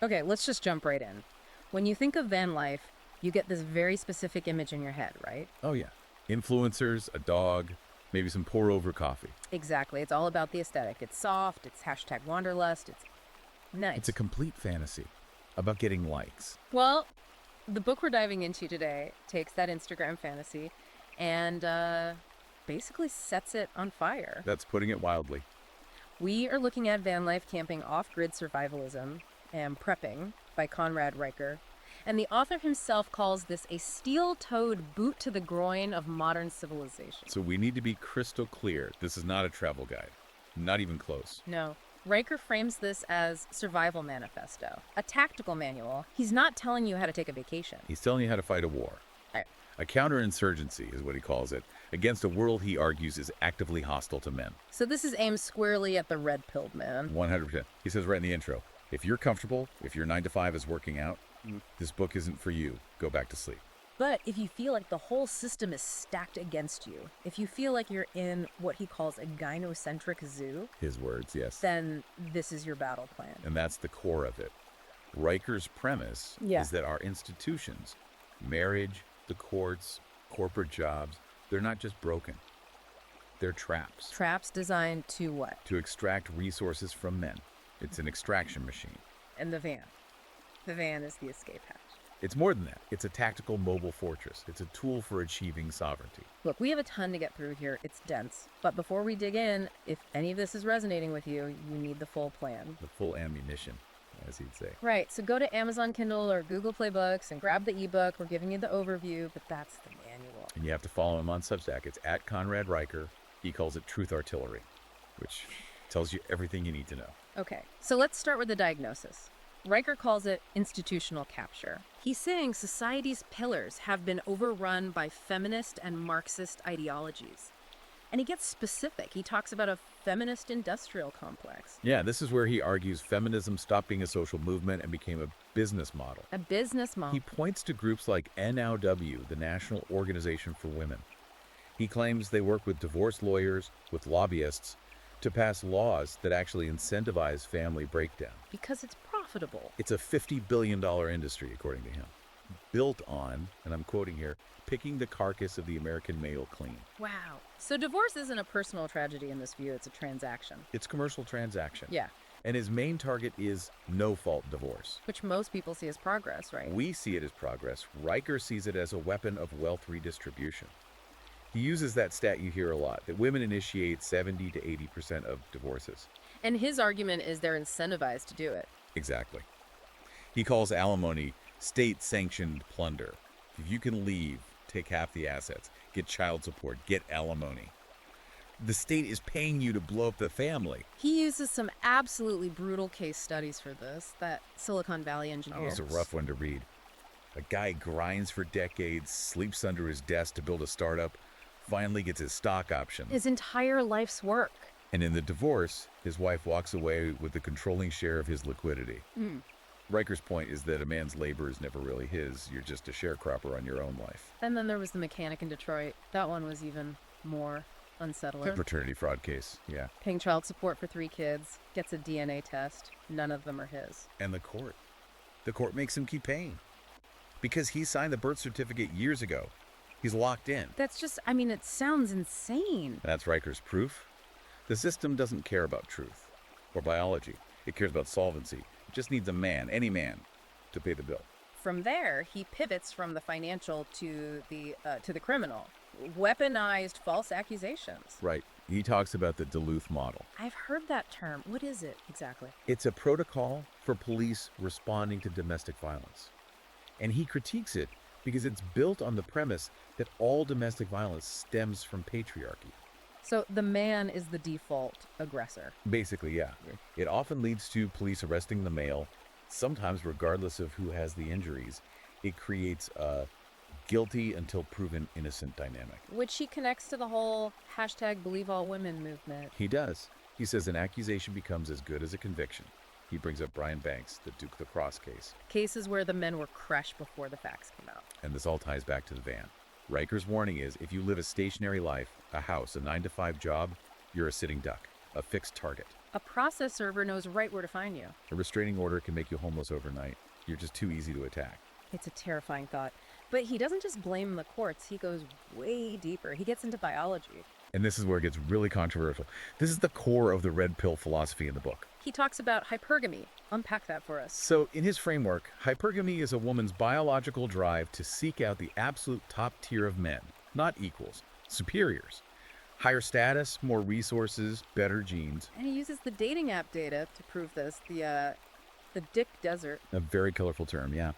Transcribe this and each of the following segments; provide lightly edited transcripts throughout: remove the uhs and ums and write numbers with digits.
Okay, let's just jump right in. When you think of van life, you get this very specific image in your head, right? Oh, yeah. Influencers, a dog, maybe some pour over coffee. Exactly. It's all about the aesthetic. It's soft, it's hashtag wanderlust, it's It's a nice. complete fantasy about getting likes. Well, the book we're diving into today takes that Instagram fantasy and basically sets it on fire. That's putting it wildly. We are looking at van life camping off-grid survivalism and prepping by Conrad Riker. And the author himself calls this a steel-toed boot to the groin of modern civilization. So we need to be crystal clear. This is not a travel guide. Not even close. No. Riker frames this as survival manifesto, a tactical manual. He's not telling you how to take a vacation. He's telling you how to fight a war. Right. A counterinsurgency is what he calls it, against a world he argues is actively hostile to men. So this is aimed squarely at the red-pilled man. 100%. He says right in the intro, if you're comfortable, if your 9 to 5 is working out, this book isn't for you. Go back to sleep. But if you feel like the whole system is stacked against you, if you feel like you're in what he calls a gynocentric zoo, His words, yes. then this is your battle plan. And that's the core of it. Riker's premise is that our institutions, marriage, the courts, corporate jobs, they're not just broken. They're traps Traps designed to what? to extract resources from men. It's an extraction machine. And the van. The van is the escape hatch. It's more than that. It's a tactical mobile fortress. It's a tool for achieving sovereignty. Look, we have a ton to get through here. It's dense. But before we dig in, if any of this is resonating with you, you need the full plan. The full ammunition, as he'd say. Right, so go to Amazon Kindle or Google Play Books and grab the ebook. We're giving you the overview, but that's the manual. And you have to follow him on Substack. It's at Conrad Riker. He calls it Truth Artillery, which tells you everything you need to know. Okay, so let's start with the diagnosis. Riker calls it institutional capture. He's saying society's pillars have been overrun by feminist and Marxist ideologies. And he gets specific. He talks about a feminist industrial complex. Yeah, this is where he argues feminism stopped being a social movement and became a business model. A business model. He points to groups like NOW, the National Organization for Women. He claims they work with divorce lawyers, with lobbyists, to pass laws that actually incentivize family breakdown. Because it's profitable. It's a $50 billion industry, according to him, built on, and I'm quoting here, picking the carcass of the American male clean. Wow. So divorce isn't a personal tragedy in this view, it's a transaction. It's commercial transaction. Yeah. And his main target is no-fault divorce. Which most people see as progress, right? We see it as progress. Riker sees it as a weapon of wealth redistribution. He uses that stat you hear a lot, that women initiate 70 to 80% of divorces. And his argument is they're incentivized to do it. Exactly. He calls alimony state-sanctioned plunder. If you can leave, take half the assets, get child support, get alimony. The state is paying you to blow up the family. He uses some absolutely brutal case studies for this, that Silicon Valley engineer. Oh, it's a rough one to read. A guy grinds for decades, sleeps under his desk to build a startup, finally gets his stock options. His entire life's work. And in the divorce, his wife walks away with the controlling share of his liquidity. Riker's point is that a man's labor is never really his. You're just a sharecropper on your own life. And then there was the mechanic in Detroit. That one was even more unsettling. Fraternity fraud case, yeah. Paying child support for 3 kids, gets a DNA test. None of them are his. And the court. The court makes him keep paying. Because he signed the birth certificate years ago. He's locked in. That's just, I mean, it sounds insane. That's Riker's proof. The system doesn't care about truth or biology. It cares about solvency. It just needs a man, any man, to pay the bill. From there, he pivots from the financial to the criminal. Weaponized false accusations. Right. He talks about the Duluth model. I've heard that term. What is it exactly? It's a protocol for police responding to domestic violence. And he critiques it because it's built on the premise that all domestic violence stems from patriarchy. So the man is the default aggressor. Basically, yeah. It often leads to police arresting the male, sometimes regardless of who has the injuries. It creates a guilty until proven innocent dynamic. Which he connects to the whole hashtag believe all women movement. He does. He says an accusation becomes as good as a conviction. He brings up Brian Banks, the Duke lacrosse case. Cases where the men were crushed before the facts came out. And this all ties back to the van. Riker's warning is, if you live a stationary life, a house, a 9-to-5 job, you're a sitting duck, a fixed target. A process server knows right where to find you. A restraining order can make you homeless overnight. You're just too easy to attack. It's a terrifying thought. But he doesn't just blame the courts, he goes way deeper. He gets into biology. And this is where it gets really controversial. This is the core of the red pill philosophy in the book. He talks about hypergamy. Unpack that for us. So, in his framework, hypergamy is a woman's biological drive to seek out the absolute top tier of men, not equals, superiors. Higher status, more resources, better genes. And he uses the dating app data to prove this, the dick desert. A very colorful term, yeah.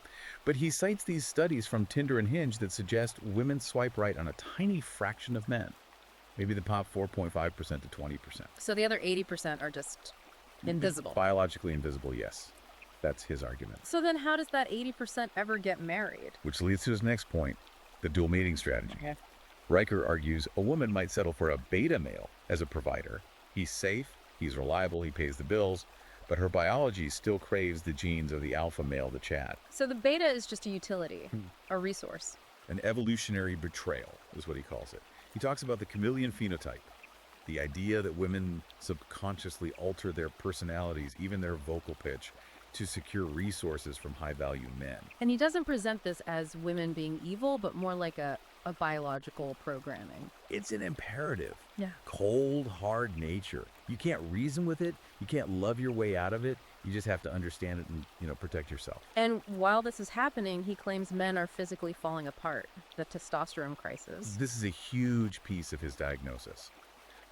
But he cites these studies from Tinder and Hinge that suggest women swipe right on a tiny fraction of men. Maybe the top 4.5% to 20%. So the other 80% are just invisible. Biologically invisible, yes. That's his argument. So then how does that 80% ever get married? Which leads to his next point, the dual mating strategy. Okay. Riker argues a woman might settle for a beta male as a provider. He's safe, he's reliable, he pays the bills, but her biology still craves the genes of the alpha male to chat. So the beta is just a utility, a resource. An evolutionary betrayal is what he calls it. He talks about the chameleon phenotype, the idea that women subconsciously alter their personalities, even their vocal pitch, to secure resources from high-value men. And he doesn't present this as women being evil, but more like a biological programming. It's an imperative. Yeah. Cold, hard nature. You can't reason with it. You can't love your way out of it. You just have to understand it and, protect yourself. And while this is happening, he claims men are physically falling apart, the testosterone crisis. This is a huge piece of his diagnosis.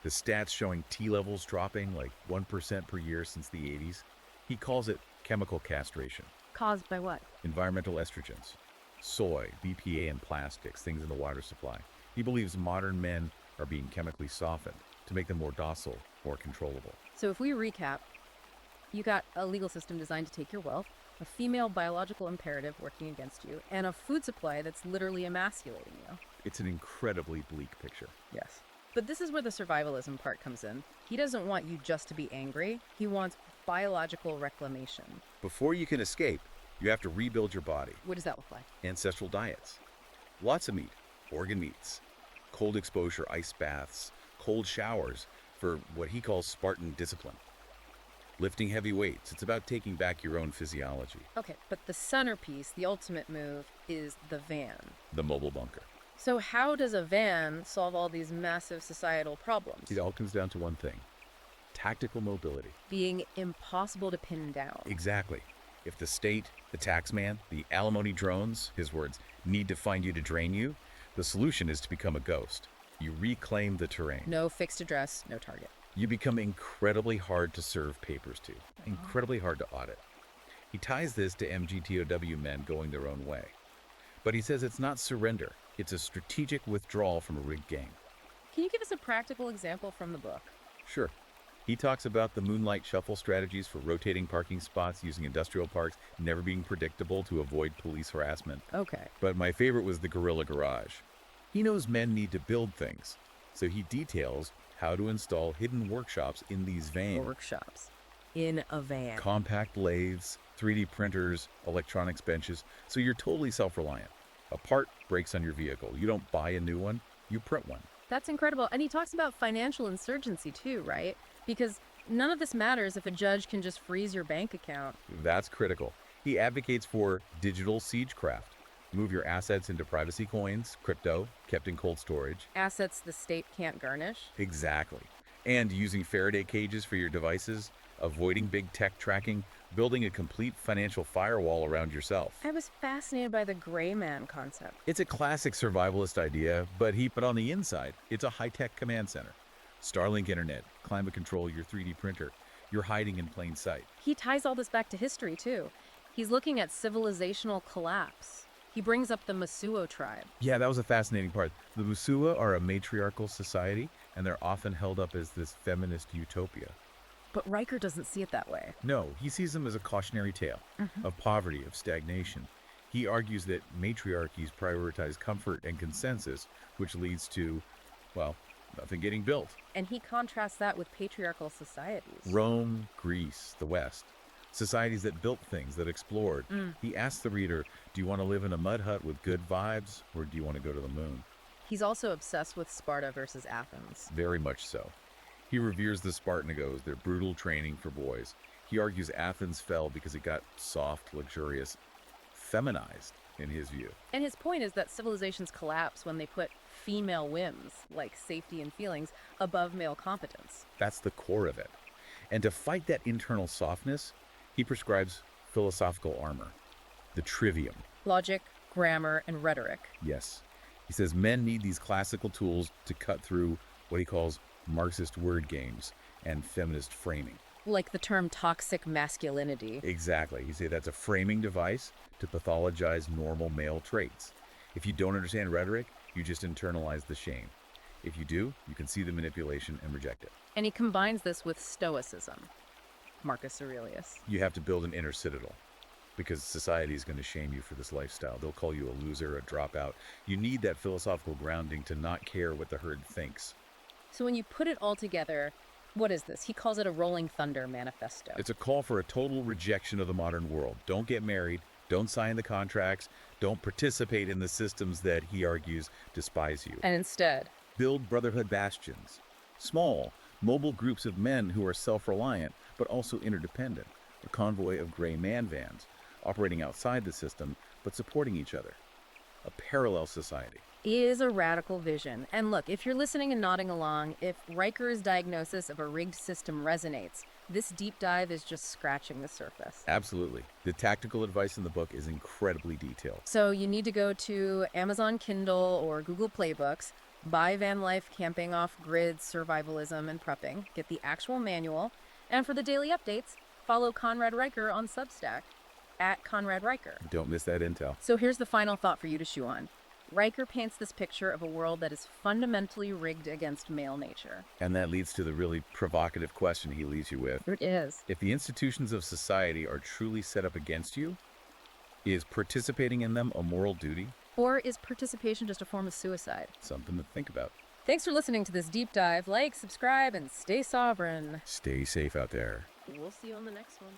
The stats showing T levels dropping like 1% per year since the 80s. He calls it chemical castration. Caused by what? Environmental estrogens, soy, BPA, and plastics, things in the water supply. He believes modern men are being chemically softened to make them more docile, more controllable. So if we recap, you got a legal system designed to take your wealth, a female biological imperative working against you, and a food supply that's literally emasculating you. It's an incredibly bleak picture. Yes. But this is where the survivalism part comes in. He doesn't want you just to be angry. He wants biological reclamation. Before you can escape, you have to rebuild your body. What does that look like? Ancestral diets. Lots of meat, organ meats, cold exposure, ice baths, cold showers for what he calls Spartan discipline. Lifting heavy weights. It's about taking back your own physiology. Okay, but the centerpiece, the ultimate move, is the van. The mobile bunker. So how does a van solve all these massive societal problems? It all comes down to one thing. Tactical mobility. Being impossible to pin down. Exactly. If the state, the taxman, the alimony drones, his words, need to find you to drain you, the solution is to become a ghost. You reclaim the terrain. No fixed address, no target. You become incredibly hard to serve papers to, incredibly hard to audit. He ties this to MGTOW men going their own way. But he says it's not surrender. It's a strategic withdrawal from a rigged game. Can you give us a practical example from the book? Sure. He talks about the moonlight shuffle strategies for rotating parking spots using industrial parks, never being predictable to avoid police harassment. Okay. But my favorite was the guerrilla garage. He knows men need to build things, so he details how to install hidden workshops in these vans. Workshops. In a van. Compact lathes, 3D printers, electronics benches, so you're totally self-reliant. A part breaks on your vehicle. You don't buy a new one, you print one. That's incredible. And he talks about financial insurgency too, right? Because none of this matters if a judge can just freeze your bank account. That's critical. He advocates for digital siegecraft. Move your assets into privacy coins, crypto, kept in cold storage. Assets the state can't garnish. Exactly. And using Faraday cages for your devices, avoiding big tech tracking, building a complete financial firewall around yourself. I was fascinated by the gray man concept. It's a classic survivalist idea, but on the inside, it's a high-tech command center. Starlink internet, climate control, your 3D printer. You're hiding in plain sight. He ties all this back to history too. He's looking at civilizational collapse. He brings up the Masuo tribe. Yeah, that was a fascinating part. The Musua are a matriarchal society, and they're often held up as this feminist utopia. But Riker doesn't see it that way. No, he sees them as a cautionary tale of poverty, of stagnation. He argues that matriarchies prioritize comfort and consensus, which leads to, well, nothing getting built. And he contrasts that with patriarchal societies. Rome, Greece, the West. Societies that built things, that explored. He asks the reader, do you want to live in a mud hut with good vibes, or do you want to go to the moon? He's also obsessed with Sparta versus Athens. Very much so. He reveres the Spartanagos, their brutal training for boys. He argues Athens fell because it got soft, luxurious, feminized, in his view. And his point is that civilizations collapse when they put female whims, like safety and feelings, above male competence. That's the core of it. And to fight that internal softness, he prescribes philosophical armor, the trivium. Logic, grammar, and rhetoric. Yes. He says men need these classical tools to cut through what he calls Marxist word games and feminist framing. Like the term toxic masculinity. Exactly. He says that's a framing device to pathologize normal male traits. If you don't understand rhetoric, you just internalize the shame. If you do, you can see the manipulation and reject it. And he combines this with stoicism. Marcus Aurelius. You have to build an inner citadel because society is going to shame you for this lifestyle. They'll call you a loser, a dropout. You need that philosophical grounding to not care what the herd thinks. So when you put it all together, what is this? He calls it a Rolling Thunder manifesto. It's a call for a total rejection of the modern world. Don't get married. Don't sign the contracts. Don't participate in the systems that he argues despise you. And instead, build brotherhood bastions. Small, mobile groups of men who are self-reliant but also interdependent. A convoy of gray man vans, operating outside the system but supporting each other. A parallel society. is a radical vision. And look, if you're listening and nodding along, if Riker's diagnosis of a rigged system resonates, this deep dive is just scratching the surface. Absolutely. The tactical advice in the book is incredibly detailed. So you need to go to Amazon Kindle or Google Playbooks, buy Van Life Camping Off-Grid Survivalism and Prepping, get the actual manual, and for the daily updates, follow Conrad Riker on Substack, @ConradRiker. Don't miss that intel. So here's the final thought for you to chew on. Riker paints this picture of a world that is fundamentally rigged against male nature. And that leads to the really provocative question he leaves you with. It is. If the institutions of society are truly set up against you, is participating in them a moral duty? Or is participation just a form of suicide? Something to think about. Thanks for listening to this deep dive. Like, subscribe, and stay sovereign. Stay safe out there. We'll see you on the next one.